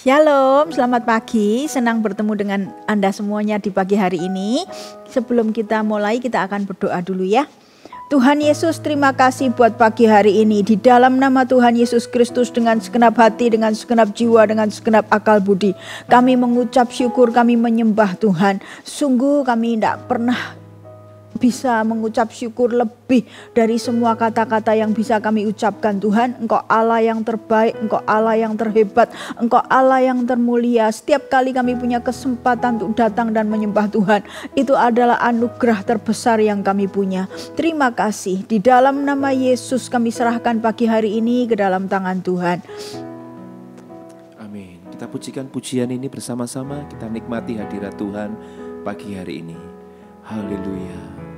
Shalom, selamat pagi. Senang bertemu dengan Anda semuanya di pagi hari ini. Sebelum kita mulai, kita akan berdoa dulu ya. Tuhan Yesus, terima kasih buat pagi hari ini. Di dalam nama Tuhan Yesus Kristus, dengan segenap hati, dengan segenap jiwa, dengan segenap akal budi, kami mengucap syukur, kami menyembah Tuhan. Sungguh kami tidak pernah bisa mengucap syukur lebih dari semua kata-kata yang bisa kami ucapkan. Tuhan, Engkau Allah yang terbaik, Engkau Allah yang terhebat, Engkau Allah yang termulia. Setiap kali kami punya kesempatan untuk datang dan menyembah Tuhan, itu adalah anugerah terbesar yang kami punya. Terima kasih. Di dalam nama Yesus kami serahkan pagi hari ini ke dalam tangan Tuhan. Amin. Kita pujikan pujian ini bersama-sama. Kita nikmati hadirat Tuhan pagi hari ini. Haleluya.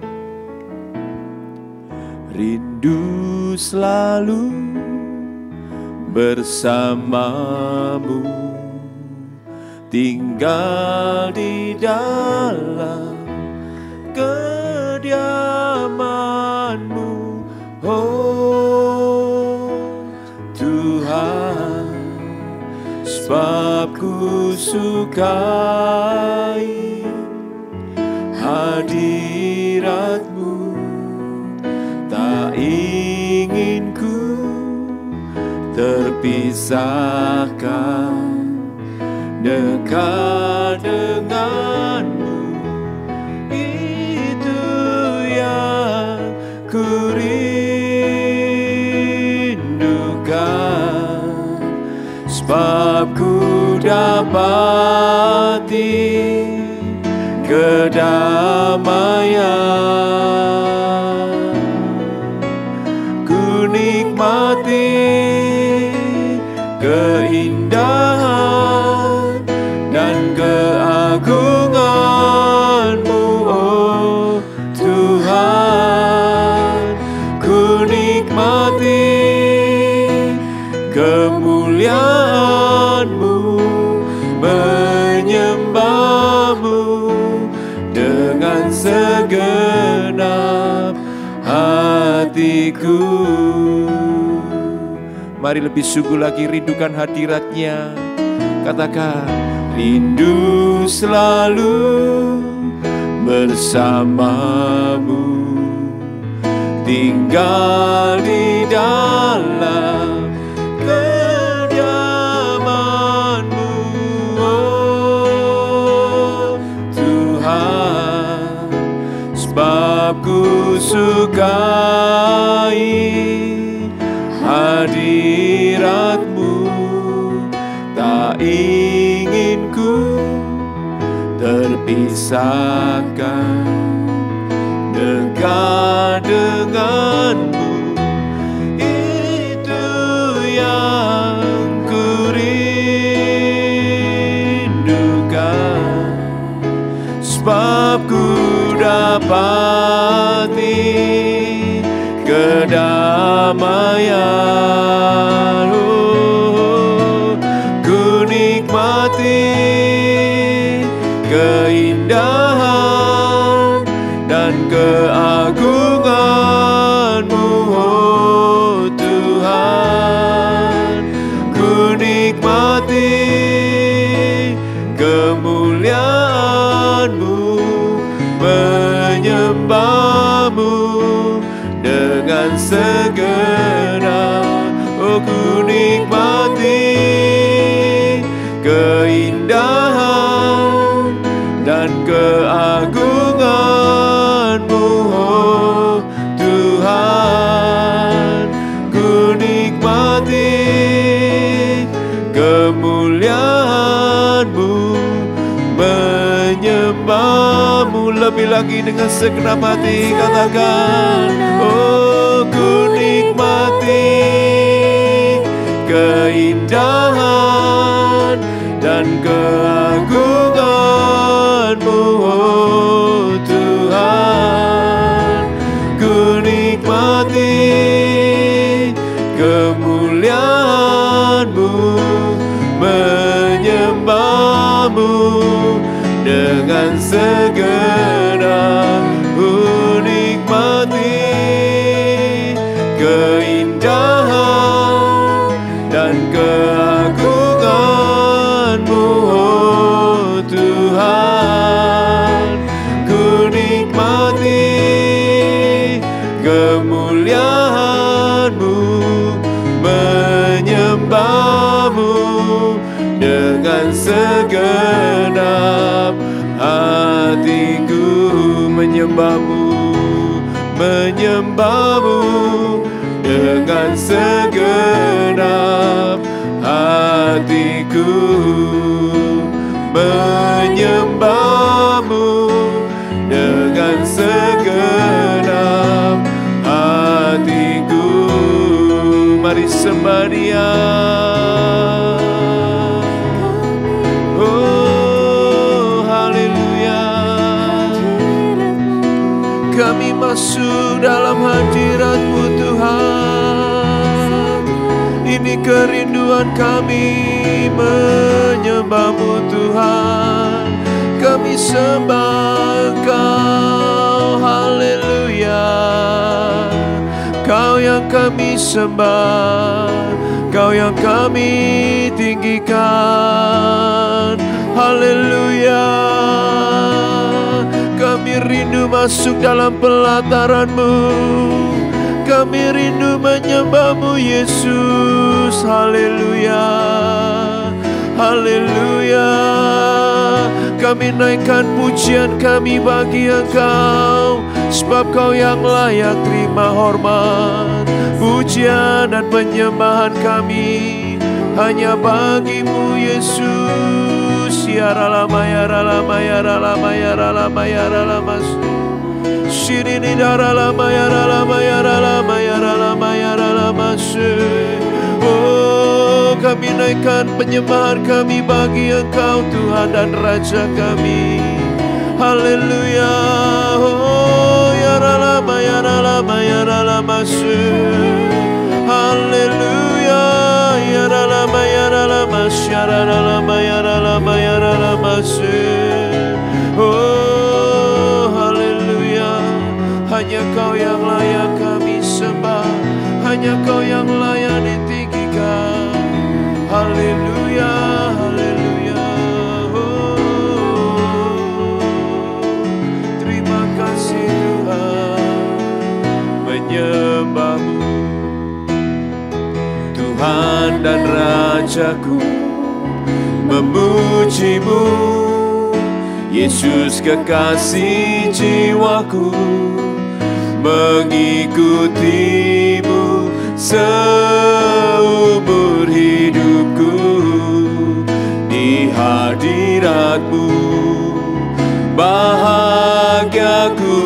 Rindu selalu bersamamu, tinggal di dalam kediamanmu, oh Tuhan, sebab ku sukai hadiratmu. Tak ingin ku terpisahkan dekat denganmu. Itu yang ku rindukan, sebab ku dapati kedamaian. Nikmati keindahan dan keagungan-Mu, oh Tuhan. Ku nikmati kemuliaan-Mu, menyembah-Mu dengan segenap hatiku. Mari lebih sungguh lagi rindukan hadirat-Nya. Katakan, rindu selalu bersamamu, tinggal di dalam kediaman-Mu, oh Tuhan, sebab ku sukai hadirat-Mu. Tak ingin ku terpisahkan dekat dengan-Mu. Itu yang ku rindukan, sebab ku dapati kedamaian. Oh, ku nikmati keindahan dan keagungan-Mu, oh Tuhan. Ku nikmati kemuliaan-Mu, menyembah-Mu dengan segenap. Oh, ku nikmati keindahan dan keagungan-Mu, oh Tuhan. Ku nikmati kemuliaan-Mu, menyembah-Mu lebih lagi dengan segenap hati. Katakan, oh ku nikmati keindahan dan keagungan-Mu, oh Tuhan. Ku nikmati kemuliaan-Mu, menyembah-Mu dengan segenap. Ku nikmati keindahan dan keagungan kemuliaan-Mu, oh Tuhan. Ku nikmati kemuliaan-Mu, menyembah-Mu dengan segenap hatiku. Menyembah-Mu, menyembah-Mu dengan segenap hatiku. Menyembah-Mu dengan segenap hatiku. Mari sembah Dia. Oh, haleluya. Kami masuk dalam hadirat-Mu Tuhan. Ini kerinduan kami, menyembah-Mu Tuhan. Kami sembah Engkau, haleluya. Kau yang kami sembah, Kau yang kami tinggikan, haleluya. Kami rindu masuk dalam pelataran-Mu, kami rindu menyembah-Mu Yesus, haleluya, haleluya. Kami naikkan pujian kami bagi Engkau, sebab Kau yang layak terima hormat. Pujian dan penyembahan kami hanya bagi-Mu Yesus. Ya ralama ya ralama ya ralama ya ralama ya ralama. Shirini daralama ya ralama ya ralama ya ralama ya ralama. Oh, kami naikkan penyembahan kami bagi Engkau Tuhan dan Raja kami. Haleluya. Oh, ya ralama ya ralama ya ralama. Haleluya. Ya ralama ya ralama ya ralama ya ralama ya ralama. Oh, haleluya. Hanya Kau yang layak kami sembah, hanya Kau yang layak ditinggikan. Haleluya, haleluya. Oh, terima kasih Tuhan, menyembah-Mu Tuhan dan Rajaku, memuji-Mu Yesus kekasih jiwaku. Mengikuti-Mu seumur hidupku. Di hadirat-Mu bahagiaku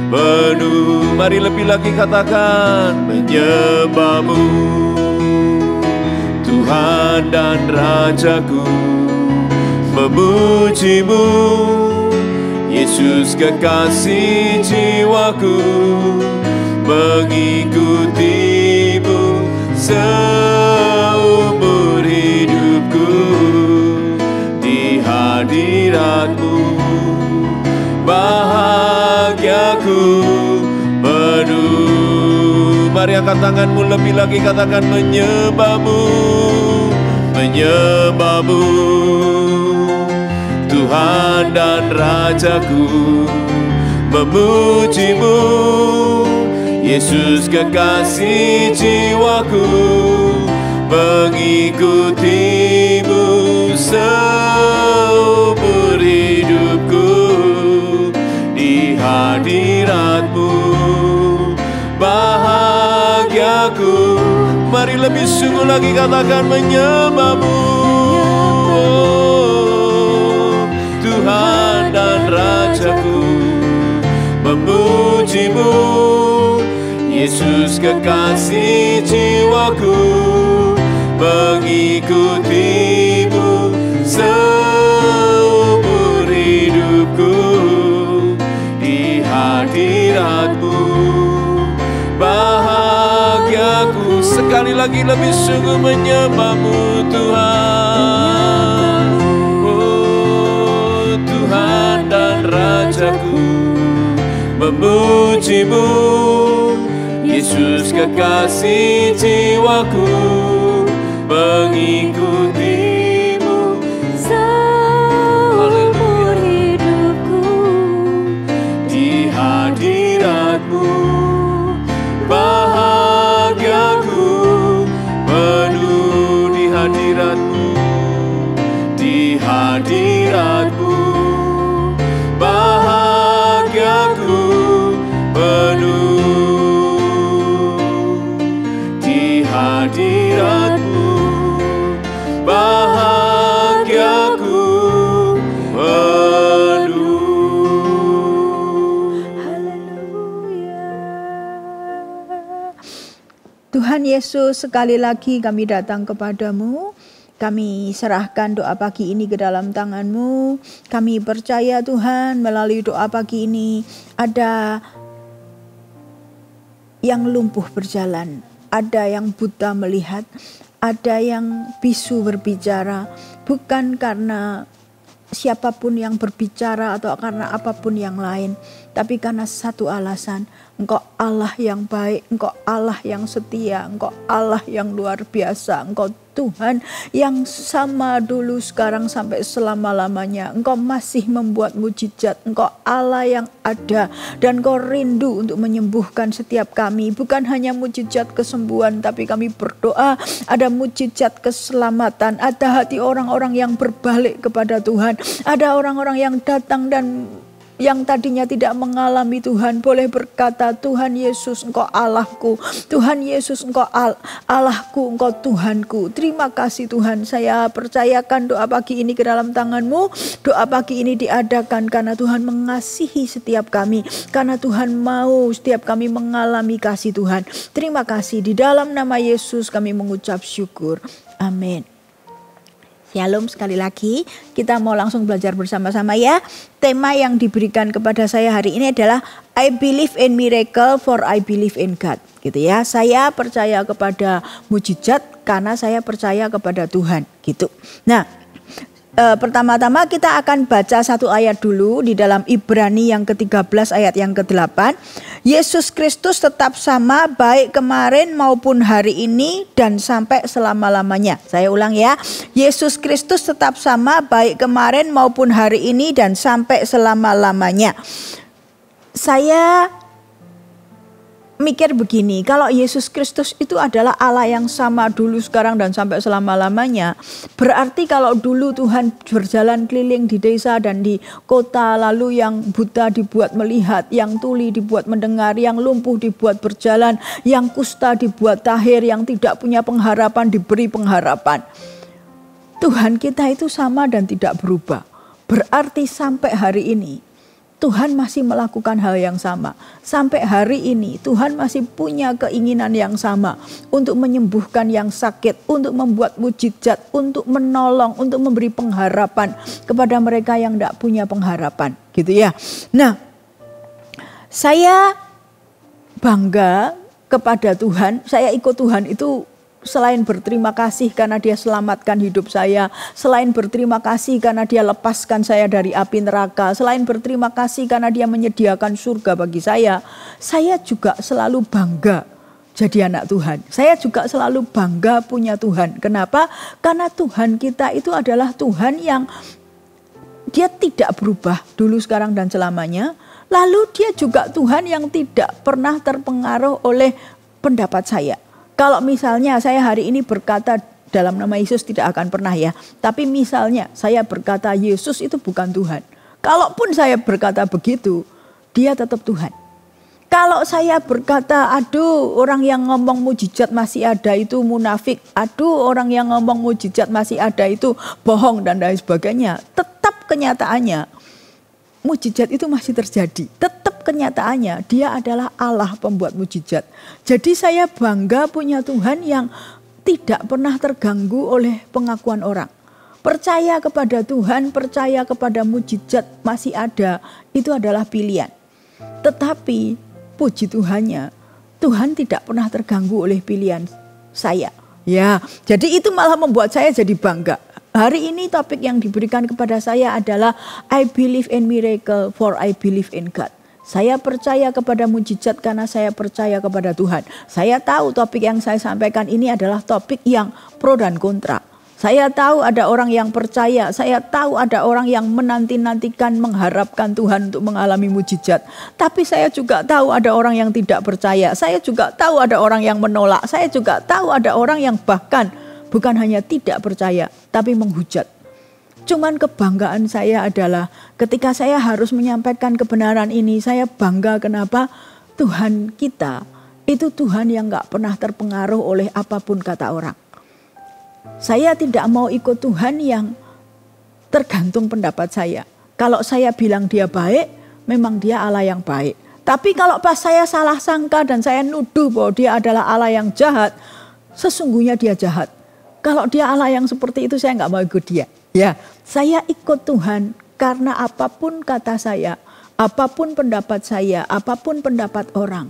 penuh. Mari lebih lagi katakan, menyembah-Mu Tuhan dan Rajaku, memuji-Mu Yesus kekasih jiwaku. Mengikuti-Mu seumur hidupku. Di hadirat-Mu bahagiaku penuh. Mari angkat tanganmu lebih lagi, katakan, menyembah-Mu, menyembah-Mu Tuhan dan Rajaku, memuji-Mu Yesus kekasih jiwaku. Mengikuti-Mu seumur hidupku. Di hadirat-Mu bahagiaku. Mari lebih sungguh lagi katakan, menyembah-Mu Tuhan dan Rajaku, memuji-Mu Yesus kekasih jiwaku. Mengikuti-Mu seumur hidupku. Di hadirat-Mu bahagiaku. Sekali lagi lebih sungguh menyembah-Mu Tuhan, oh Tuhan dan Rajaku, memuji-Mu Yesus kekasih jiwaku. Mengikuti-Mu hadirat-Mu, bahagiaku penuh. Di hadirat-Mu, bahagiaku penuh. Haleluya. Tuhan Yesus, sekali lagi kami datang kepadamu. Kami serahkan doa pagi ini ke dalam tangan-Mu. Kami percaya Tuhan, melalui doa pagi ini ada yang lumpuh berjalan, ada yang buta melihat, ada yang bisu berbicara, bukan karena siapapun yang berbicara atau karena apapun yang lain, tapi karena satu alasan: Engkau Allah yang baik, Engkau Allah yang setia, Engkau Allah yang luar biasa, Engkau Tuhan yang sama dulu, sekarang, sampai selama-lamanya. Engkau masih membuat mujizat, Engkau Allah yang ada, dan Engkau rindu untuk menyembuhkan setiap kami. Bukan hanya mujizat kesembuhan, tapi kami berdoa ada mujizat keselamatan, ada hati orang-orang yang berbalik kepada Tuhan, ada orang-orang yang datang dan yang tadinya tidak mengalami Tuhan boleh berkata, Tuhan Yesus Engkau Allahku, Tuhan Yesus Engkau Allahku, Engkau Tuhanku. Terima kasih Tuhan, saya percayakan doa pagi ini ke dalam tangan-Mu. Doa pagi ini diadakan karena Tuhan mengasihi setiap kami, karena Tuhan mau setiap kami mengalami kasih Tuhan. Terima kasih, di dalam nama Yesus kami mengucap syukur. Amin. Shalom, sekali lagi kita mau langsung belajar bersama-sama ya. Tema yang diberikan kepada saya hari ini adalah I believe in miracle for I believe in God. Gitu ya. Saya percaya kepada mujizat karena saya percaya kepada Tuhan, gitu. Nah, pertama-tama kita akan baca satu ayat dulu di dalam Ibrani yang ke-13 ayat yang ke-8. Yesus Kristus tetap sama baik kemarin maupun hari ini dan sampai selama-lamanya. Saya ulang ya. Yesus Kristus tetap sama baik kemarin maupun hari ini dan sampai selama-lamanya. Saya mikir begini, kalau Yesus Kristus itu adalah Allah yang sama dulu, sekarang, dan sampai selama-lamanya, berarti kalau dulu Tuhan berjalan keliling di desa dan di kota, lalu yang buta dibuat melihat, yang tuli dibuat mendengar, yang lumpuh dibuat berjalan, yang kusta dibuat tahir, yang tidak punya pengharapan diberi pengharapan. Tuhan kita itu sama dan tidak berubah. Berarti sampai hari ini Tuhan masih melakukan hal yang sama. Sampai hari ini Tuhan masih punya keinginan yang sama untuk menyembuhkan yang sakit, untuk membuat mujizat, untuk menolong, untuk memberi pengharapan kepada mereka yang tidak punya pengharapan, gitu ya. Nah, saya bangga kepada Tuhan. Saya ikut Tuhan itu selain berterima kasih karena Dia selamatkan hidup saya, selain berterima kasih karena Dia lepaskan saya dari api neraka, selain berterima kasih karena Dia menyediakan surga bagi saya juga selalu bangga jadi anak Tuhan. Saya juga selalu bangga punya Tuhan. Kenapa? Karena Tuhan kita itu adalah Tuhan yang Dia tidak berubah dulu, sekarang, dan selamanya. Lalu Dia juga Tuhan yang tidak pernah terpengaruh oleh pendapat saya. Kalau misalnya saya hari ini berkata dalam nama Yesus, tidak akan pernah ya. Tapi misalnya saya berkata Yesus itu bukan Tuhan. Kalaupun saya berkata begitu, Dia tetap Tuhan. Kalau saya berkata, aduh orang yang ngomong mujizat masih ada itu munafik, aduh orang yang ngomong mujizat masih ada itu bohong dan lain sebagainya, tetap kenyataannya mujizat itu masih terjadi. Tetap kenyataannya Dia adalah Allah pembuat mujizat. Jadi saya bangga punya Tuhan yang tidak pernah terganggu oleh pengakuan orang. Percaya kepada Tuhan, percaya kepada mujizat masih ada, itu adalah pilihan. Tetapi puji Tuhannya, Tuhan tidak pernah terganggu oleh pilihan saya. Ya, jadi itu malah membuat saya jadi bangga. Hari ini topik yang diberikan kepada saya adalah I believe in miracle for I believe in God. Saya percaya kepada mujizat karena saya percaya kepada Tuhan. Saya tahu topik yang saya sampaikan ini adalah topik yang pro dan kontra. Saya tahu ada orang yang percaya, saya tahu ada orang yang menanti-nantikan, mengharapkan Tuhan untuk mengalami mujizat. Tapi saya juga tahu ada orang yang tidak percaya, saya juga tahu ada orang yang menolak, saya juga tahu ada orang yang bahkan bukan hanya tidak percaya, tapi menghujat. Cuman kebanggaan saya adalah ketika saya harus menyampaikan kebenaran ini, saya bangga kenapa Tuhan kita itu Tuhan yang gak pernah terpengaruh oleh apapun kata orang. Saya tidak mau ikut Tuhan yang tergantung pendapat saya. Kalau saya bilang dia baik, memang dia Allah yang baik. Tapi kalau pas saya salah sangka dan saya nuduh bahwa dia adalah Allah yang jahat, sesungguhnya dia jahat. Kalau dia Allah yang seperti itu, saya gak mau ikut dia. Ya, saya ikut Tuhan karena apapun kata saya, apapun pendapat saya, apapun pendapat orang,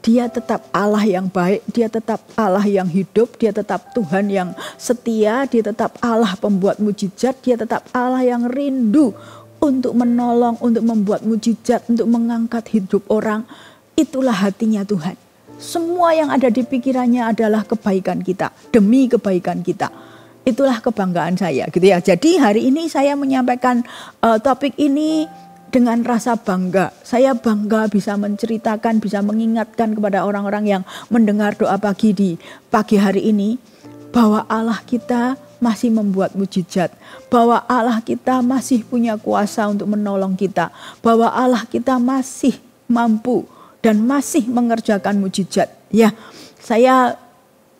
dia tetap Allah yang baik, dia tetap Allah yang hidup, dia tetap Tuhan yang setia, dia tetap Allah pembuat mujizat, dia tetap Allah yang rindu untuk menolong, untuk membuat mujizat, untuk mengangkat hidup orang. Itulah hatinya Tuhan. Semua yang ada di pikirannya adalah kebaikan kita, demi kebaikan kita. Itulah kebanggaan saya gitu ya. Jadi hari ini saya menyampaikan topik ini dengan rasa bangga. Saya bangga bisa menceritakan, bisa mengingatkan kepada orang-orang yang mendengar doa pagi di pagi hari ini bahwa Allah kita masih membuat mujizat, bahwa Allah kita masih punya kuasa untuk menolong kita, bahwa Allah kita masih mampu dan masih mengerjakan mujizat. Ya, saya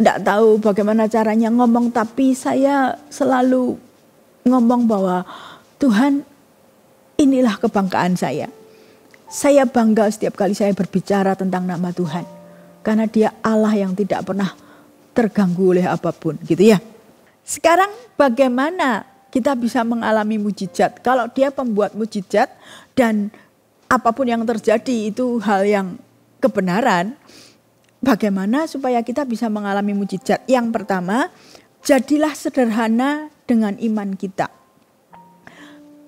tidak tahu bagaimana caranya ngomong, tapi saya selalu ngomong bahwa Tuhan, inilah kebanggaan saya. Saya bangga setiap kali saya berbicara tentang nama Tuhan. Karena dia Allah yang tidak pernah terganggu oleh apapun gitu ya. Sekarang bagaimana kita bisa mengalami mujizat? Kalau dia pembuat mujizat dan apapun yang terjadi itu hal yang kebenaran, bagaimana supaya kita bisa mengalami mujizat? Yang pertama, jadilah sederhana dengan iman kita.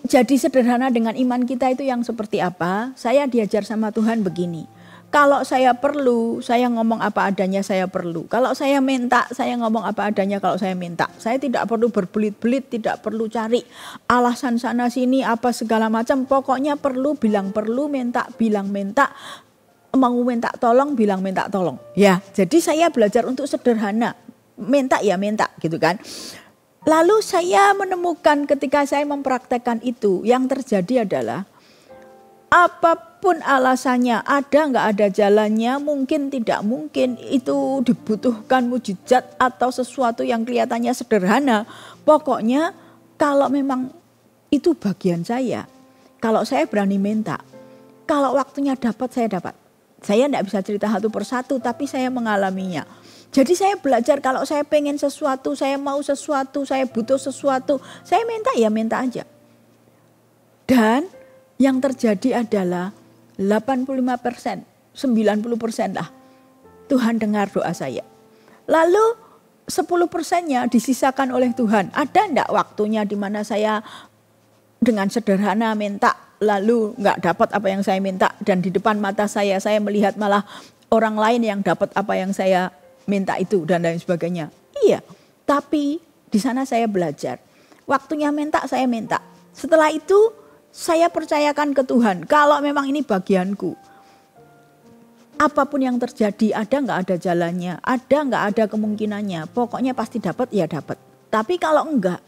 Jadi sederhana dengan iman kita itu yang seperti apa? Saya diajar sama Tuhan begini. Kalau saya perlu, saya ngomong apa adanya saya perlu. Kalau saya minta, saya ngomong apa adanya kalau saya minta. Saya tidak perlu berbelit-belit, tidak perlu cari alasan sana sini apa segala macam. Pokoknya perlu, bilang perlu, minta, bilang minta. Mau minta tolong, bilang minta tolong. Ya, jadi saya belajar untuk sederhana. Minta ya minta gitu kan. Lalu saya menemukan ketika saya mempraktekkan itu, yang terjadi adalah apapun alasannya, ada nggak ada jalannya, mungkin tidak mungkin, itu dibutuhkan mujizat atau sesuatu yang kelihatannya sederhana. Pokoknya kalau memang itu bagian saya, kalau saya berani minta, kalau waktunya dapat saya dapat. Saya tidak bisa cerita satu persatu, tapi saya mengalaminya. Jadi saya belajar kalau saya pengen sesuatu, saya mau sesuatu, saya butuh sesuatu, saya minta ya minta aja. Dan yang terjadi adalah 85%, 90% lah Tuhan dengar doa saya. Lalu 10%-nya disisakan oleh Tuhan. Ada enggak waktunya di mana saya dengan sederhana minta, lalu enggak dapat apa yang saya minta, dan di depan mata saya melihat malah orang lain yang dapat apa yang saya minta itu dan lain sebagainya. Iya, tapi di sana saya belajar. Waktunya minta, saya minta. Setelah itu saya percayakan ke Tuhan, kalau memang ini bagianku. Apapun yang terjadi, ada nggak ada jalannya, ada nggak ada kemungkinannya, pokoknya pasti dapat, ya dapat. Tapi kalau enggak,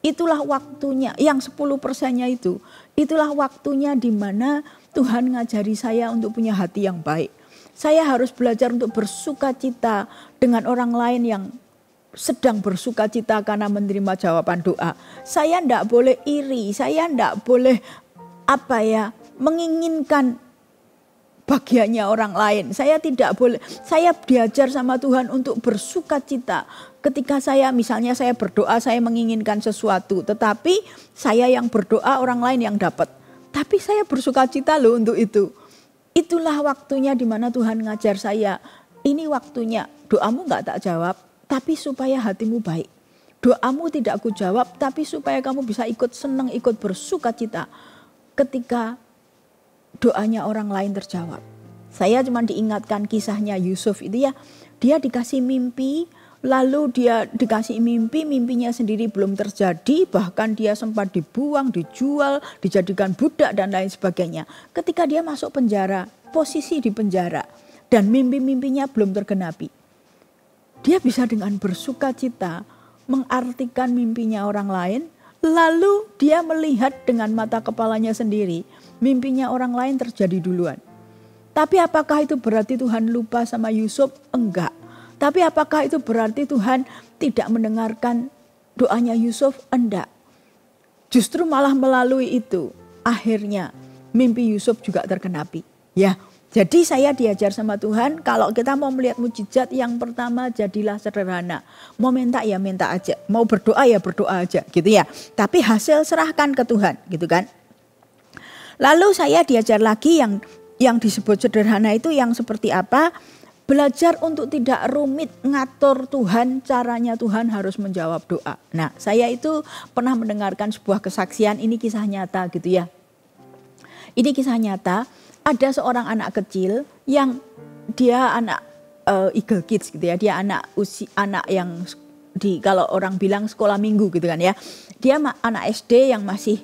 itulah waktunya, yang 10%-nya itu, itulah waktunya di mana Tuhan ngajari saya untuk punya hati yang baik. Saya harus belajar untuk bersuka cita dengan orang lain yang sedang bersuka cita karena menerima jawaban doa. Saya enggak boleh iri, saya enggak boleh menginginkan bagiannya orang lain. Saya tidak boleh, saya diajar sama Tuhan untuk bersuka cita. Ketika saya misalnya saya berdoa, saya menginginkan sesuatu, tetapi saya yang berdoa, orang lain yang dapat. Tapi saya bersuka cita loh untuk itu. Itulah waktunya di mana Tuhan ngajar saya. Ini waktunya, doamu enggak tak jawab, tapi supaya hatimu baik. Doamu tidak aku jawab, tapi supaya kamu bisa ikut senang, ikut bersuka cita ketika doanya orang lain terjawab. Saya cuma diingatkan kisahnya Yusuf itu ya. Dia dikasih mimpi, lalu dia dikasih mimpi, mimpinya sendiri belum terjadi. Bahkan dia sempat dibuang, dijual, dijadikan budak dan lain sebagainya. Ketika dia masuk penjara, posisi di penjara, dan mimpi-mimpinya belum tergenapi. Dia bisa dengan bersuka cita mengartikan mimpinya orang lain, Lalu dia melihat dengan mata kepalanya sendiri, mimpinya orang lain terjadi duluan. Tapi apakah itu berarti Tuhan lupa sama Yusuf? Enggak. Tapi apakah itu berarti Tuhan tidak mendengarkan doanya Yusuf? Enggak. Justru malah melalui itu akhirnya mimpi Yusuf juga tergenapi. Ya, jadi saya diajar sama Tuhan, kalau kita mau melihat mujizat, yang pertama jadilah sederhana. Mau minta ya minta aja, mau berdoa ya berdoa aja gitu ya. Tapi hasil serahkan ke Tuhan gitu kan. Lalu saya diajar lagi yang disebut sederhana itu yang seperti apa? Belajar untuk tidak rumit ngatur Tuhan, caranya Tuhan harus menjawab doa. Nah, saya itu pernah mendengarkan sebuah kesaksian, ini kisah nyata gitu ya. Ini kisah nyata, ada seorang anak kecil yang dia anak Eagle Kids gitu ya. Dia anak yang kalau orang bilang sekolah minggu gitu kan ya. Dia anak SD yang masih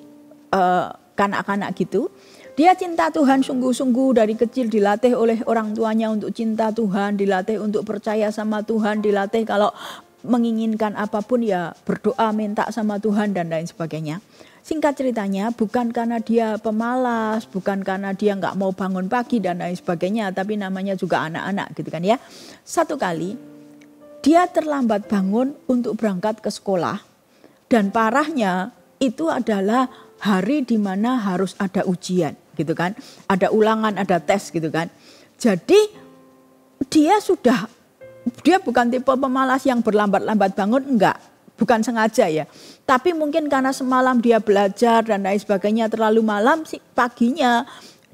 kanak-kanak gitu. Dia cinta Tuhan sungguh-sungguh, dari kecil dilatih oleh orang tuanya untuk cinta Tuhan, dilatih untuk percaya sama Tuhan, dilatih kalau menginginkan apapun ya berdoa minta sama Tuhan dan lain sebagainya. Singkat ceritanya, bukan karena dia pemalas, bukan karena dia nggak mau bangun pagi dan lain sebagainya, tapi namanya juga anak-anak gitu kan ya. Satu kali dia terlambat bangun untuk berangkat ke sekolah, dan parahnya itu adalah hari di mana harus ada ujian gitu kan. Ada ulangan, ada tes gitu kan. Jadi dia bukan tipe pemalas yang berlambat-lambat bangun, enggak. Bukan sengaja ya. Tapi mungkin karena semalam dia belajar dan lain sebagainya terlalu malam, paginya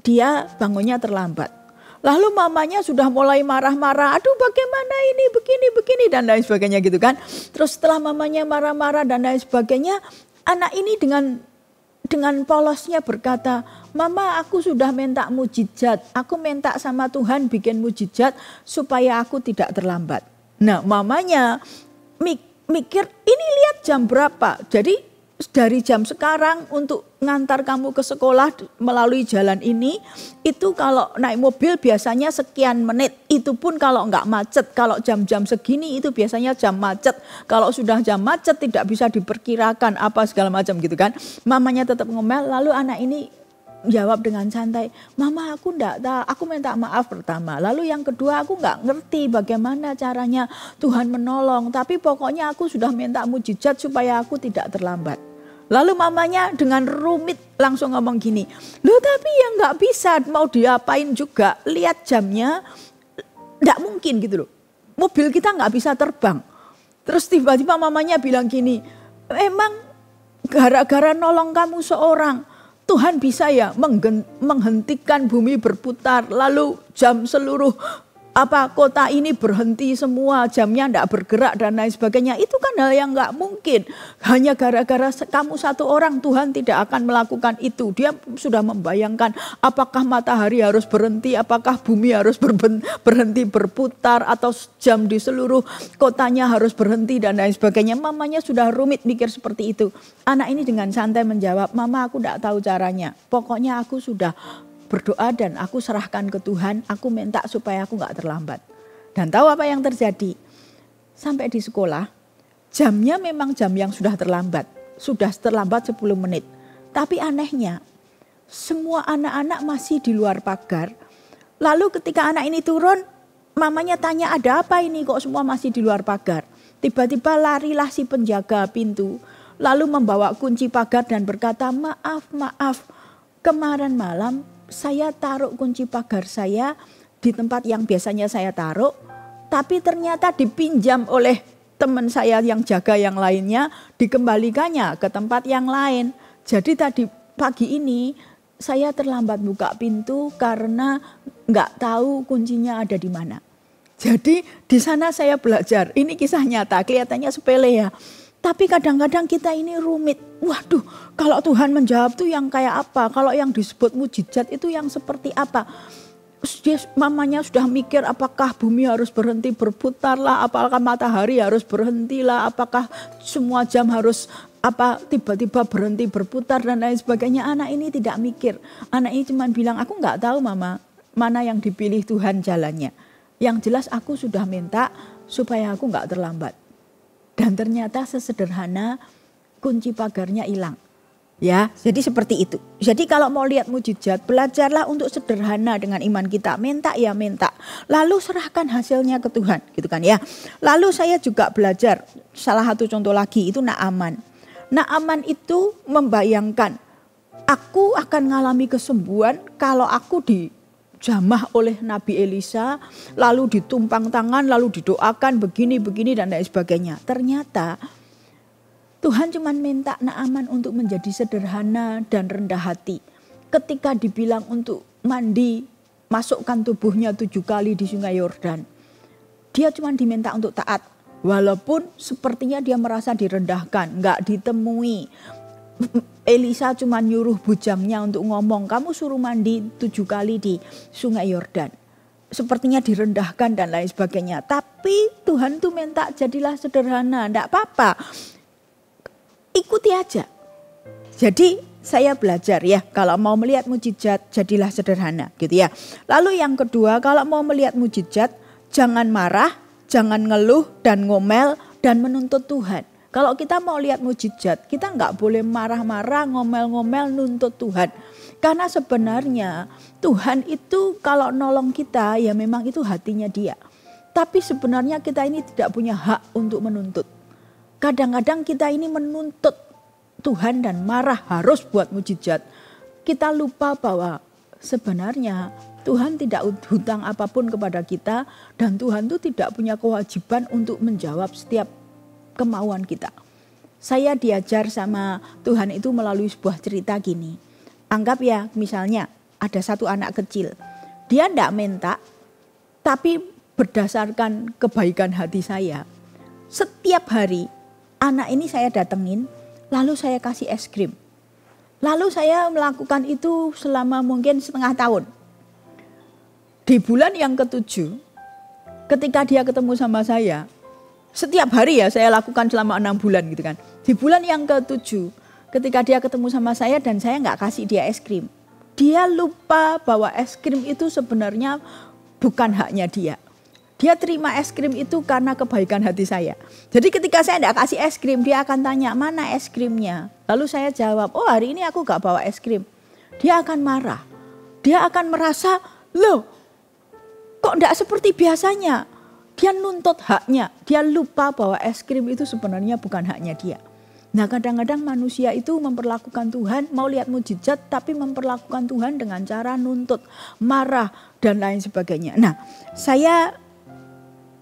dia bangunnya terlambat. Lalu mamanya sudah mulai marah-marah, aduh bagaimana ini, begini dan lain sebagainya gitu kan. Terus setelah mamanya marah-marah dan lain sebagainya, anak ini dengan polosnya berkata, "Mama, aku sudah minta mujizat. Aku minta sama Tuhan bikin mujizat supaya aku tidak terlambat." Nah, mamanya mikir, ini lihat jam berapa. Jadi dari jam sekarang untuk ngantar kamu ke sekolah melalui jalan ini, itu kalau naik mobil biasanya sekian menit. Itu pun kalau enggak macet. Kalau jam-jam segini itu biasanya jam macet. Kalau sudah jam macet tidak bisa diperkirakan apa segala macam gitu kan. Mamanya tetap ngomel, lalu anak ini jawab dengan santai, "Mama, aku enggak tahu, aku minta maaf pertama. Lalu yang kedua, aku enggak ngerti bagaimana caranya Tuhan menolong. Tapi pokoknya aku sudah minta mujizat supaya aku tidak terlambat." Lalu mamanya dengan rumit langsung ngomong gini, "Loh tapi ya nggak bisa, mau diapain juga, lihat jamnya, nggak mungkin gitu loh. Mobil kita nggak bisa terbang." Terus tiba-tiba mamanya bilang gini, "Emang gara-gara nolong kamu seorang, Tuhan bisa ya menghentikan bumi berputar, lalu jam seluruh kota ini berhenti semua, jamnya enggak bergerak dan lain sebagainya." Itu kan hal yang enggak mungkin. Hanya gara-gara kamu satu orang, Tuhan tidak akan melakukan itu. Dia sudah membayangkan apakah matahari harus berhenti, apakah bumi harus berhenti berputar, atau jam di seluruh kotanya harus berhenti dan lain sebagainya. Mamanya sudah rumit mikir seperti itu. Anak ini dengan santai menjawab, "Mama, aku enggak tahu caranya. Pokoknya aku sudah berdoa dan aku serahkan ke Tuhan, aku minta supaya aku gak terlambat." Dan tahu apa yang terjadi? Sampai di sekolah, jamnya memang jam yang sudah terlambat 10 menit. Tapi anehnya, semua anak-anak masih di luar pagar. Lalu ketika anak ini turun, mamanya tanya, "Ada apa ini kok semua masih di luar pagar?" Tiba-tiba larilah si penjaga pintu, lalu membawa kunci pagar dan berkata, maaf, kemarin malam saya taruh kunci pagar saya di tempat yang biasanya saya taruh, tapi ternyata dipinjam oleh teman saya yang jaga yang lainnya, dikembalikannya ke tempat yang lain. Jadi tadi pagi ini saya terlambat buka pintu karena nggak tahu kuncinya ada di mana." Jadi di sana saya belajar, ini kisah nyata, kelihatannya sepele ya. Tapi kadang-kadang kita ini rumit. Waduh, kalau Tuhan menjawab tuh yang kayak apa? Kalau yang disebut mujizat itu yang seperti apa? Mamanya sudah mikir apakah bumi harus berhenti berputar lah, apakah matahari harus berhenti lah, apakah semua jam harus tiba-tiba berhenti berputar dan lain sebagainya. Anak ini tidak mikir. Anak ini cuma bilang, "Aku nggak tahu Mama, mana yang dipilih Tuhan jalannya. Yang jelas aku sudah minta supaya aku nggak terlambat." Dan ternyata sesederhana kunci pagarnya hilang. Ya, jadi seperti itu. Jadi kalau mau lihat mujizat, belajarlah untuk sederhana dengan iman kita. Minta ya minta. Lalu serahkan hasilnya ke Tuhan, gitu kan ya. Lalu saya juga belajar, salah satu contoh lagi itu Naaman. Naaman itu membayangkan, aku akan mengalami kesembuhan kalau aku dijamah oleh Nabi Elisa, lalu ditumpang tangan, lalu didoakan begini dan lain sebagainya. Ternyata Tuhan cuma minta Naaman untuk menjadi sederhana dan rendah hati. Ketika dibilang untuk mandi, masukkan tubuhnya 7 kali di sungai Yordan. Dia cuma diminta untuk taat. Walaupun sepertinya dia merasa direndahkan, nggak ditemui. Elisa cuma nyuruh bujangnya untuk ngomong, kamu suruh mandi 7 kali di sungai Yordan. Sepertinya direndahkan dan lain sebagainya. Tapi Tuhan tuh minta jadilah sederhana, enggak apa-apa. Ikuti aja. Jadi saya belajar ya, kalau mau melihat mujizat jadilah sederhana gitu ya. Lalu yang kedua, kalau mau melihat mujizat jangan marah, jangan ngeluh dan ngomel dan menuntut Tuhan. Kalau kita mau lihat mujizat, kita nggak boleh marah-marah, ngomel-ngomel, nuntut Tuhan. Karena sebenarnya Tuhan itu kalau nolong kita ya memang itu hatinya dia. Tapi sebenarnya kita ini tidak punya hak untuk menuntut. Kadang-kadang kita ini menuntut Tuhan dan marah harus buat mujizat. Kita lupa bahwa sebenarnya Tuhan tidak hutang apapun kepada kita. Dan Tuhan itu tidak punya kewajiban untuk menjawab setiap kemauan kita. Saya diajar sama Tuhan itu melalui sebuah cerita gini. Anggap ya misalnya ada satu anak kecil. Dia tidak minta, tapi berdasarkan kebaikan hati saya. Setiap hari anak ini saya datengin, lalu saya kasih es krim. Lalu saya melakukan itu selama mungkin setengah tahun. Di bulan yang ke-7, ketika dia ketemu sama saya, setiap hari ya saya lakukan selama 6 bulan gitu kan. Di bulan yang ke-7, ketika dia ketemu sama saya dan saya nggak kasih dia es krim. Dia lupa bahwa es krim itu sebenarnya bukan haknya dia. Dia terima es krim itu karena kebaikan hati saya. Jadi ketika saya tidak kasih es krim, dia akan tanya, mana es krimnya? Lalu saya jawab, oh hari ini aku gak bawa es krim. Dia akan marah. Dia akan merasa, loh kok tidak seperti biasanya? Dia nuntut haknya. Dia lupa bahwa es krim itu sebenarnya bukan haknya dia. Nah kadang-kadang manusia itu memperlakukan Tuhan, mau lihat mujizat tapi memperlakukan Tuhan dengan cara nuntut, marah dan lain sebagainya. Nah saya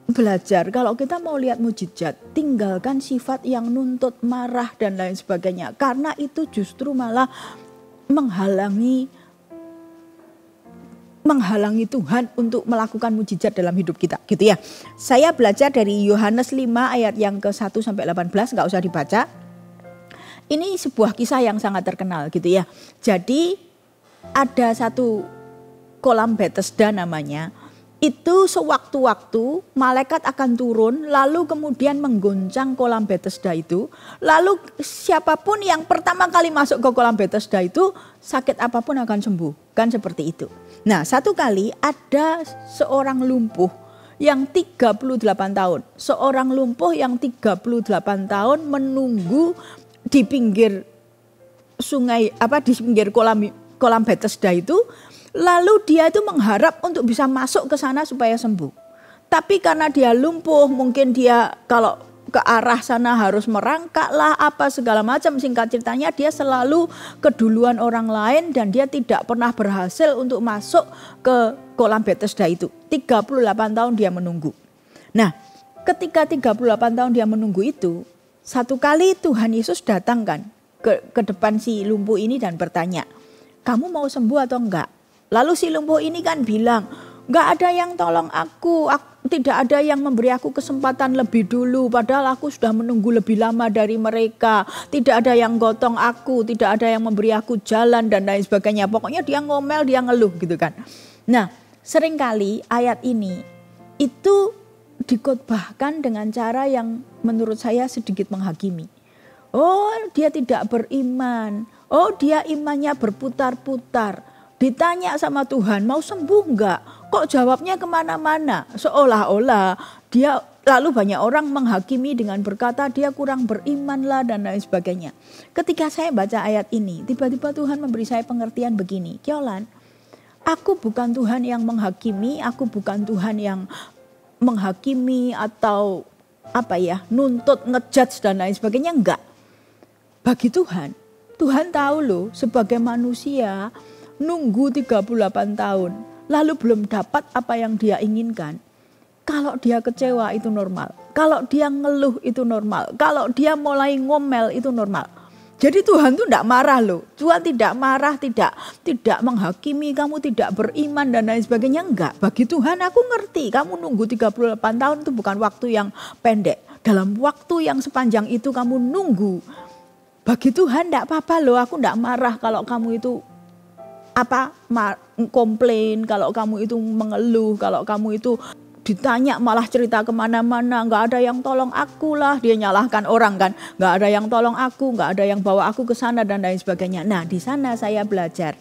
belajar kalau kita mau lihat mujizat, tinggalkan sifat yang nuntut, marah dan lain sebagainya. Karena itu justru malah menghalangi Tuhan untuk melakukan mujizat dalam hidup kita, gitu ya. Saya belajar dari Yohanes 5 ayat yang ke-1 sampai 18, nggak usah dibaca. Ini sebuah kisah yang sangat terkenal, gitu ya. Jadi ada satu kolam Bethesda namanya. Itu sewaktu-waktu malaikat akan turun lalu kemudian menggoncang kolam Bethesda itu. Lalu siapapun yang pertama kali masuk ke kolam Bethesda itu sakit apapun akan sembuh. Kan seperti itu. Nah satu kali ada seorang lumpuh yang 38 tahun. Seorang lumpuh yang 38 tahun menunggu di pinggir sungai, di pinggir kolam Bethesda itu. Lalu dia itu mengharap untuk bisa masuk ke sana supaya sembuh. Tapi karena dia lumpuh, mungkin dia kalau ke arah sana harus merangkak lah apa segala macam. Singkat ceritanya dia selalu keduluan orang lain dan dia tidak pernah berhasil untuk masuk ke kolam Bethesda itu. 38 tahun dia menunggu. Nah ketika 38 tahun dia menunggu itu, satu kali Tuhan Yesus datang kan ke depan si lumpuh ini dan bertanya, kamu mau sembuh atau enggak? Lalu si lumpuh ini kan bilang, gak ada yang tolong aku, tidak ada yang memberi aku kesempatan lebih dulu. Padahal aku sudah menunggu lebih lama dari mereka. Tidak ada yang gotong aku, tidak ada yang memberi aku jalan dan lain sebagainya. Pokoknya dia ngomel, dia ngeluh gitu kan. Nah seringkali ayat ini itu dikhotbahkan dengan cara yang menurut saya sedikit menghakimi. Oh dia tidak beriman, oh dia imannya berputar-putar. Ditanya sama Tuhan, mau sembuh enggak? Kok jawabnya kemana-mana? Seolah-olah dia Lalu banyak orang menghakimi dengan berkata dia kurang beriman lah dan lain sebagainya. Ketika saya baca ayat ini, tiba-tiba Tuhan memberi saya pengertian begini. Kyolan, aku bukan Tuhan yang menghakimi, aku bukan Tuhan yang menghakimi atau nuntut, ngejudge dan lain sebagainya. Enggak. Bagi Tuhan, Tuhan tahu loh sebagai manusia nunggu 38 tahun. Lalu belum dapat apa yang dia inginkan. Kalau dia kecewa itu normal. Kalau dia ngeluh itu normal. Kalau dia mulai ngomel itu normal. Jadi Tuhan tuh tidak marah loh. Tuhan tidak marah, tidak menghakimi kamu, tidak beriman dan lain sebagainya. Enggak. Bagi Tuhan aku ngerti. Kamu nunggu 38 tahun itu bukan waktu yang pendek. Dalam waktu yang sepanjang itu kamu nunggu. Bagi Tuhan tidak apa-apa loh. Aku tidak marah kalau kamu itu komplain. Kalau kamu itu mengeluh. Kalau kamu itu ditanya malah cerita kemana-mana, nggak ada yang tolong aku lah, dia nyalahkan orang kan, nggak ada yang tolong aku, nggak ada yang bawa aku ke sana dan lain sebagainya. Nah di sana saya belajar,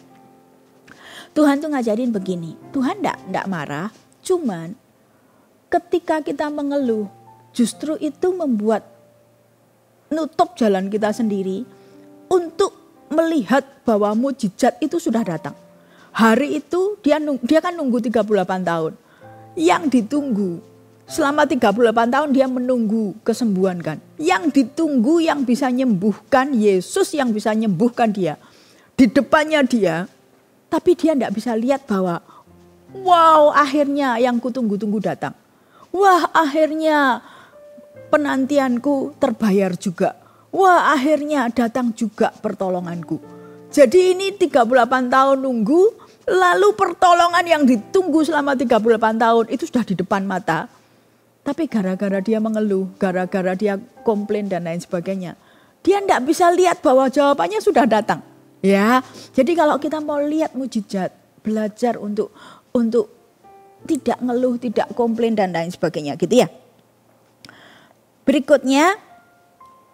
Tuhan tuh ngajarin begini, Tuhan nggak marah, cuman ketika kita mengeluh, justru itu membuat nutup jalan kita sendiri untuk melihat bahwa mujizat itu sudah datang. Hari itu dia kan nunggu 38 tahun. Yang ditunggu selama 38 tahun dia menunggu kesembuhan kan. Yang ditunggu yang bisa nyembuhkan, Yesus yang bisa nyembuhkan dia. Di depannya dia, tapi dia tidak bisa lihat bahwa wow akhirnya yang kutunggu-tunggu datang. Wah akhirnya penantianku terbayar juga. Wah akhirnya datang juga pertolonganku. Jadi ini 38 tahun nunggu. Lalu pertolongan yang ditunggu selama 38 tahun itu sudah di depan mata. Tapi gara-gara dia mengeluh, gara-gara dia komplain dan lain sebagainya. Dia tidak bisa lihat bahwa jawabannya sudah datang. Ya, jadi kalau kita mau lihat mujizat, belajar untuk tidak ngeluh, tidak komplain dan lain sebagainya gitu ya. Berikutnya,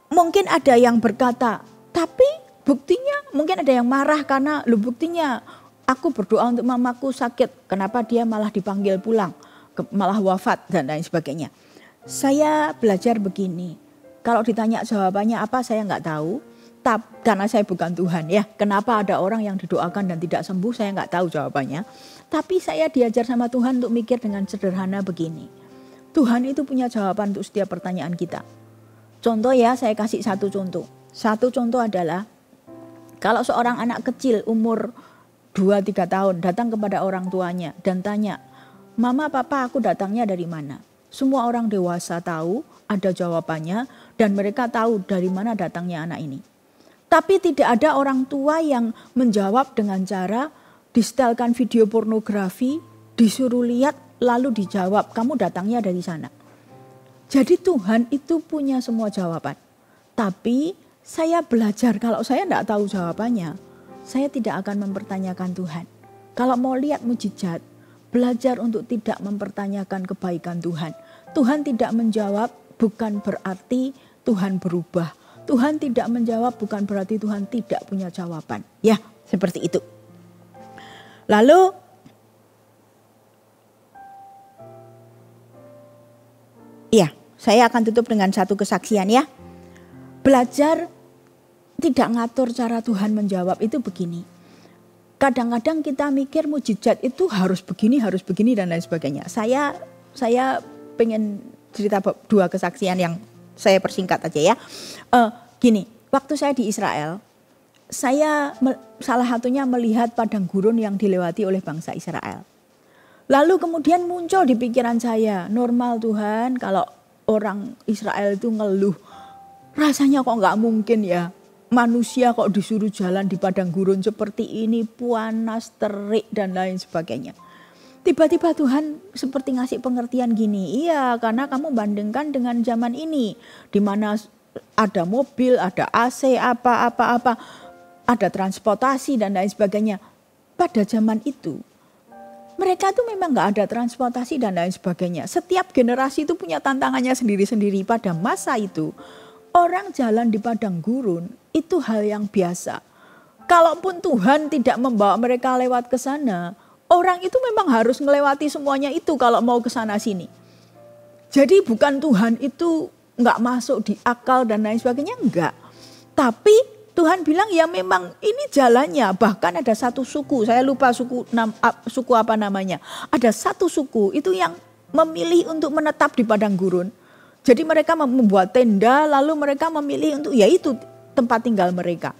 mungkin ada yang berkata, tapi buktinya mungkin ada yang marah karena buktinya aku berdoa untuk mamaku sakit, kenapa dia malah dipanggil pulang, malah wafat dan lain sebagainya. Saya belajar begini, kalau ditanya jawabannya apa saya nggak tahu, karena saya bukan Tuhan ya. Kenapa ada orang yang didoakan dan tidak sembuh saya nggak tahu jawabannya. Tapi saya diajar sama Tuhan untuk mikir dengan sederhana begini. Tuhan itu punya jawaban untuk setiap pertanyaan kita. Contoh ya, saya kasih satu contoh. Satu contoh adalah kalau seorang anak kecil umur 2-3 tahun datang kepada orang tuanya dan tanya, "Mama, papa, aku datangnya dari mana?" Semua orang dewasa tahu, ada jawabannya dan mereka tahu dari mana datangnya anak ini. Tapi tidak ada orang tua yang menjawab dengan cara disetelkan video pornografi, disuruh lihat lalu dijawab, "Kamu datangnya dari sana." Jadi Tuhan itu punya semua jawaban. Tapi saya belajar kalau saya tidak tahu jawabannya, saya tidak akan mempertanyakan Tuhan. Kalau mau lihat mujizat, belajar untuk tidak mempertanyakan kebaikan Tuhan. Tuhan tidak menjawab bukan berarti Tuhan berubah. Tuhan tidak menjawab bukan berarti Tuhan tidak punya jawaban. Ya, seperti itu. Lalu, ya, saya akan tutup dengan satu kesaksian ya. Belajar tidak ngatur cara Tuhan menjawab itu begini. Kadang-kadang kita mikir mujizat itu harus begini dan lain sebagainya. Saya pengen cerita 2 kesaksian yang saya persingkat aja ya. Gini, waktu saya di Israel, saya salah satunya melihat padang gurun yang dilewati oleh bangsa Israel. Lalu kemudian muncul di pikiran saya, normal Tuhan kalau orang Israel itu ngeluh. Rasanya kok nggak mungkin ya. Manusia kok disuruh jalan di padang gurun seperti ini, panas, terik dan lain sebagainya. Tiba-tiba Tuhan seperti ngasih pengertian gini, iya karena kamu bandingkan dengan zaman ini, di mana ada mobil, ada AC, apa-apa, ada transportasi dan lain sebagainya. Pada zaman itu, mereka tuh memang gak ada transportasi dan lain sebagainya. Setiap generasi itu punya tantangannya sendiri-sendiri. Pada masa itu, orang jalan di padang gurun itu hal yang biasa. Kalaupun Tuhan tidak membawa mereka lewat ke sana, orang itu memang harus melewati semuanya itu kalau mau ke sana sini. Jadi bukan Tuhan itu nggak masuk di akal dan lain sebagainya, enggak. Tapi Tuhan bilang ya memang ini jalannya. Bahkan ada satu suku, saya lupa suku apa namanya. Ada satu suku itu yang memilih untuk menetap di padang gurun. Jadi mereka membuat tenda, lalu mereka memilih untuk yaitu tempat tinggal mereka.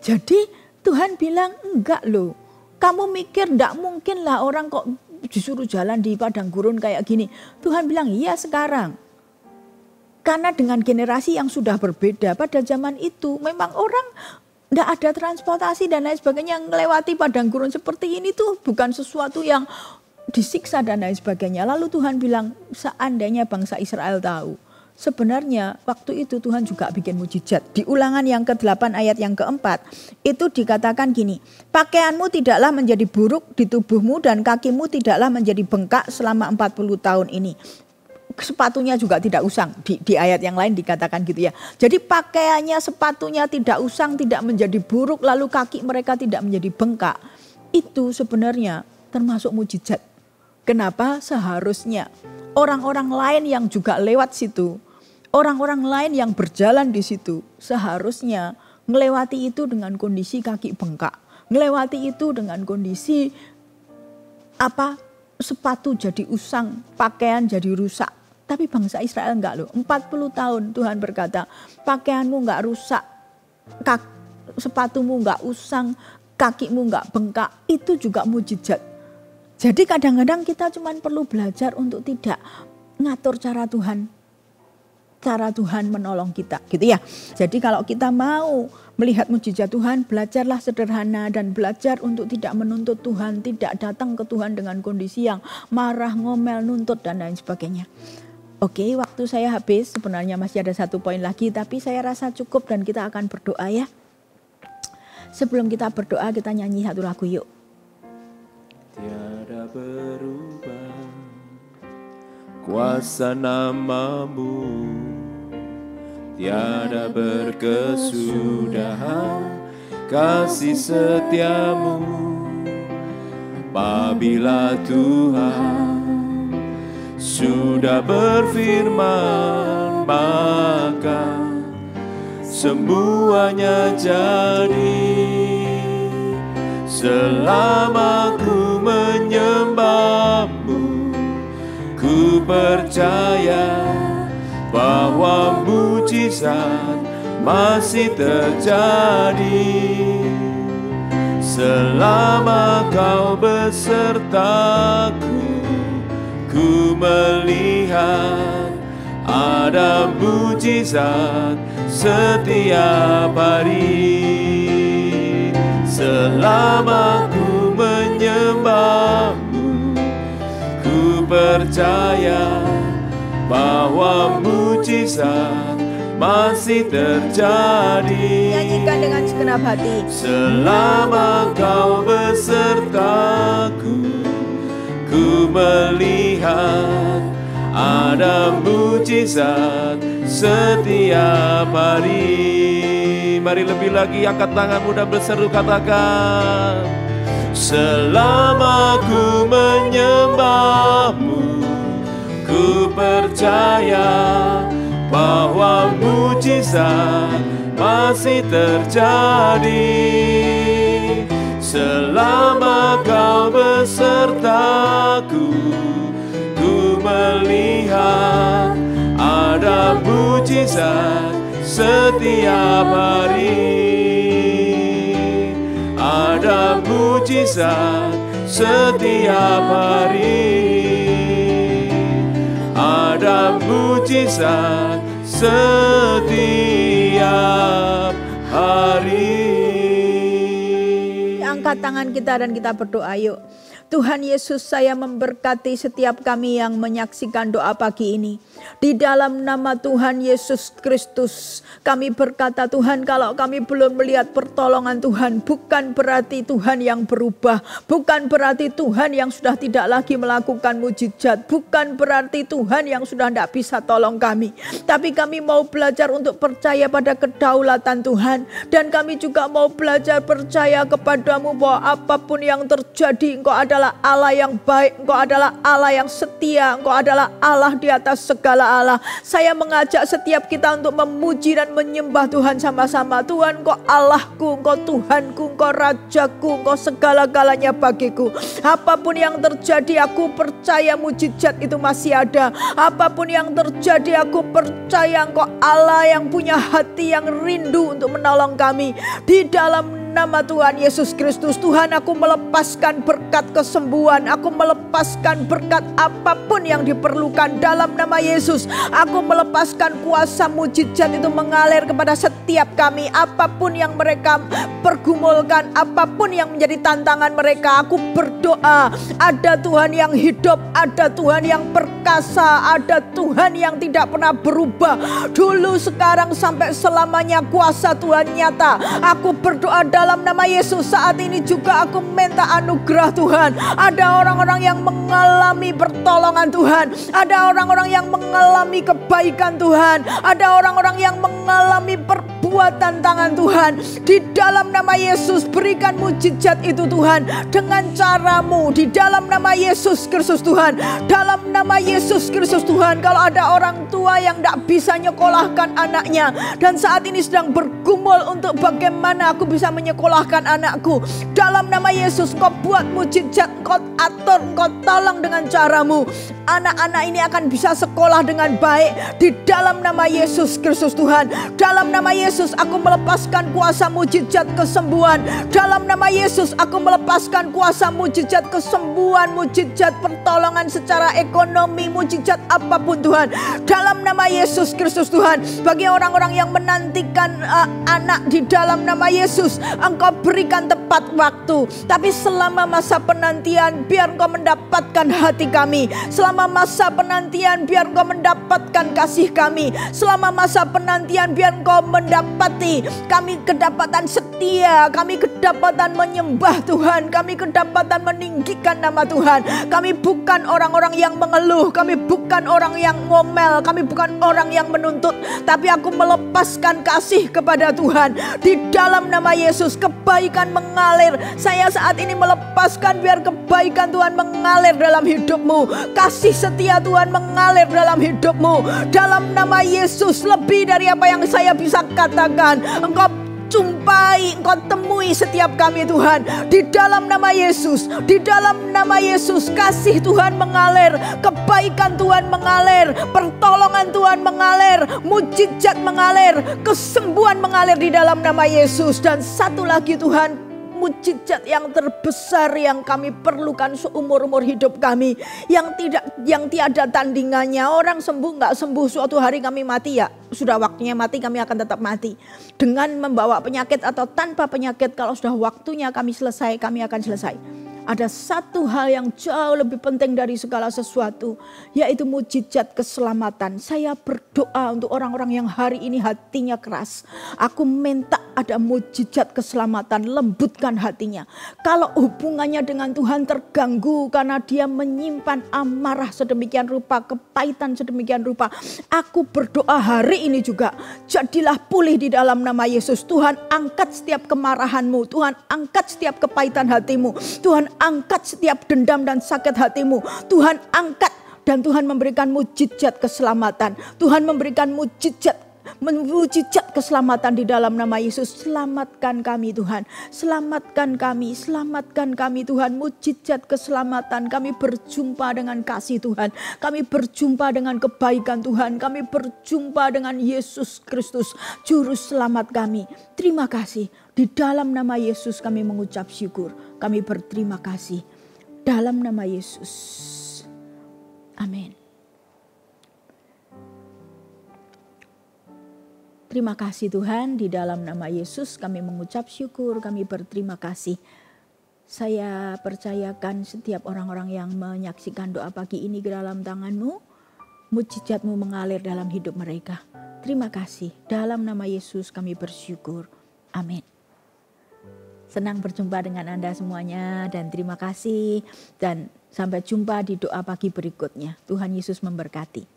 Jadi Tuhan bilang enggak loh. Kamu mikir enggak mungkin lah orang kok disuruh jalan di padang gurun kayak gini. Tuhan bilang iya sekarang. Karena dengan generasi yang sudah berbeda pada zaman itu, memang orang tidak ada transportasi dan lain sebagainya, melewati padang gurun seperti ini tuh bukan sesuatu yang disiksa dan lain sebagainya. Lalu Tuhan bilang, seandainya bangsa Israel tahu, sebenarnya waktu itu Tuhan juga bikin mujizat. Di Ulangan yang ke-8 ayat yang ke-4, itu dikatakan gini, pakaianmu tidaklah menjadi buruk di tubuhmu dan kakimu tidaklah menjadi bengkak selama 40 tahun ini. Sepatunya juga tidak usang, di ayat yang lain dikatakan gitu ya. Jadi pakaiannya, sepatunya tidak usang, tidak menjadi buruk, lalu kaki mereka tidak menjadi bengkak. Itu sebenarnya termasuk mujizat. Kenapa? Seharusnya orang-orang lain yang juga lewat situ, orang-orang lain yang berjalan di situ, seharusnya melewati itu dengan kondisi kaki bengkak, melewati itu dengan kondisi sepatu jadi usang, pakaian jadi rusak. Tapi bangsa Israel enggak loh. 40 tahun Tuhan berkata, pakaianmu enggak rusak, sepatumu enggak usang, kakimu enggak bengkak. Itu juga mujizat. Jadi kadang-kadang kita cuma perlu belajar untuk tidak ngatur cara Tuhan menolong kita, gitu ya. Jadi kalau kita mau melihat mujizat Tuhan, belajarlah sederhana dan belajar untuk tidak menuntut Tuhan, tidak datang ke Tuhan dengan kondisi yang marah, ngomel, nuntut dan lain sebagainya. Oke, waktu saya habis, sebenarnya masih ada satu poin lagi, tapi saya rasa cukup dan kita akan berdoa ya. Sebelum kita berdoa, kita nyanyi satu lagu yuk. Tiada berubah kuasa nama-Mu, tiada berkesudahan kasih setia-Mu. Apabila Tuhan sudah berfirman, maka semuanya jadi. Selama ku menyembah-Mu, ku percaya bahwa mujizat masih terjadi. Selama Kau besertaku, ku melihat ada mujizat setiap hari. Selama ku menyembah-Mu, ku percaya bahwa mujizat masih terjadi. Nyanyikan dengan segenap hati. Selama Kau besertaku, ku melihat ada mujizat setiap hari. Mari lebih lagi angkat tanganmu dan berseru, katakan, selama ku menyembah-Mu, ku percaya bahwa mujizat masih terjadi. Selama Kau besertaku, ku melihat ada mujizat setiap hari. Ada mujizat setiap hari. Ada mujizat setiap hari. Angkat tangan kita dan kita berdoa yuk. Tuhan Yesus, saya memberkati setiap kami yang menyaksikan doa pagi ini. Di dalam nama Tuhan Yesus Kristus, kami berkata Tuhan, kalau kami belum melihat pertolongan Tuhan, bukan berarti Tuhan yang berubah, bukan berarti Tuhan yang sudah tidak lagi melakukan mujizat, bukan berarti Tuhan yang sudah tidak bisa tolong kami. Tapi kami mau belajar untuk percaya pada kedaulatan Tuhan, dan kami juga mau belajar percaya kepadamu bahwa apapun yang terjadi, Engkau adalah adalah Allah yang baik, Engkau adalah Allah yang setia, Engkau adalah Allah di atas segala Allah. Saya mengajak setiap kita untuk memuji dan menyembah Tuhan sama-sama. Tuhan, Engkau Allahku, Engkau Tuhanku, Engkau Rajaku, Engkau segala-galanya bagiku. Apapun yang terjadi, aku percaya mujizat itu masih ada. Apapun yang terjadi, aku percaya Engkau Allah yang punya hati yang rindu untuk menolong kami. Di dalam nama Tuhan Yesus Kristus, Tuhan, aku melepaskan berkat kesembuhan, aku melepaskan berkat apapun yang diperlukan dalam nama Yesus. Aku melepaskan kuasa mujizat itu mengalir kepada setiap kami. Apapun yang mereka pergumulkan, apapun yang menjadi tantangan mereka, aku berdoa, ada Tuhan yang hidup, ada Tuhan yang perkasa, ada Tuhan yang tidak pernah berubah, dulu, sekarang, sampai selamanya. Kuasa Tuhan nyata. Aku berdoa dalam nama Yesus, saat ini juga aku minta anugerah Tuhan. Ada orang-orang yang mengalami pertolongan Tuhan, ada orang-orang yang mengalami kebaikan Tuhan, ada orang-orang yang mengalami perbuatan tangan Tuhan. Di dalam nama Yesus, berikan mujizat itu Tuhan, dengan caramu, di dalam nama Yesus Kristus Tuhan. Dalam nama Yesus Kristus Tuhan, kalau ada orang tua yang tidak bisa nyekolahkan anaknya dan saat ini sedang bergumul untuk bagaimana aku bisa menyekolahkan anakku, dalam nama Yesus, Kau buat mujizat, Kau atur, Kau tolong dengan caramu. Anak-anak ini akan bisa sekolah dengan baik di dalam nama Yesus Kristus Tuhan. Dalam nama Yesus, aku melepaskan kuasa mujizat kesembuhan. Dalam nama Yesus, aku melepaskan kuasa mujizat kesembuhan, mujizat pertolongan secara ekonomi, mujizat apapun Tuhan. Dalam nama Yesus Kristus Tuhan, bagi orang-orang yang menantikan anak, di dalam nama Yesus, Engkau berikan tepat waktu. Tapi selama masa penantian, biar Engkau mendapatkan hati kami. Selama masa penantian, biar Engkau mendapatkan kasih kami. Selama masa penantian, biar Engkau mendapati kami kedapatan setia, kami kedapatan menyembah Tuhan, kami kedapatan meninggikan nama Tuhan. Kami bukan orang-orang yang mengeluh, kami bukan orang yang ngomel, kami bukan orang yang menuntut, tapi aku melepaskan kasih kepada Tuhan. Di dalam nama Yesus, kebaikan mengalir. Saya saat ini melepaskan biar kebaikan Tuhan mengalir dalam hidupmu, kasih setia Tuhan mengalir dalam hidupmu. Dalam nama Yesus, lebih dari apa yang saya bisa katakan, Engkau jumpai, Engkau temui setiap kami Tuhan. Di dalam nama Yesus, di dalam nama Yesus, kasih Tuhan mengalir, kebaikan Tuhan mengalir, pertolongan Tuhan mengalir, mujizat mengalir, kesembuhan mengalir di dalam nama Yesus. Dan satu lagi Tuhan, mujizat yang terbesar yang kami perlukan seumur-umur hidup kami, yang tiada tandingannya. Orang sembuh nggak sembuh, suatu hari kami mati, ya sudah waktunya mati, kami akan tetap mati. Dengan membawa penyakit atau tanpa penyakit, kalau sudah waktunya kami selesai, kami akan selesai. Ada satu hal yang jauh lebih penting dari segala sesuatu, yaitu mujizat keselamatan. Saya berdoa untuk orang-orang yang hari ini hatinya keras. Aku minta ada mujizat keselamatan, lembutkan hatinya. Kalau hubungannya dengan Tuhan terganggu karena dia menyimpan amarah sedemikian rupa, kepahitan sedemikian rupa, aku berdoa hari ini juga, jadilah pulih di dalam nama Yesus. Tuhan, angkat setiap kemarahanmu, Tuhan angkat setiap kepahitan hatimu, Tuhan angkat setiap dendam dan sakit hatimu, Tuhan angkat. Dan Tuhan memberikan mujizat keselamatan, Tuhan memberikan mujizat keselamatan di dalam nama Yesus. Selamatkan kami Tuhan, selamatkan kami Tuhan, mujizat keselamatan. Kami berjumpa dengan kasih Tuhan, kami berjumpa dengan kebaikan Tuhan, kami berjumpa dengan Yesus Kristus, Juru Selamat kami. Terima kasih, di dalam nama Yesus kami mengucap syukur, kami berterima kasih dalam nama Yesus, amin. Terima kasih Tuhan, di dalam nama Yesus kami mengucap syukur, kami berterima kasih. Saya percayakan setiap orang-orang yang menyaksikan doa pagi ini ke dalam tangan-Mu, mujizat-Mu mengalir dalam hidup mereka. Terima kasih, dalam nama Yesus kami bersyukur, amin. Senang berjumpa dengan Anda semuanya dan terima kasih, dan sampai jumpa di doa pagi berikutnya. Tuhan Yesus memberkati.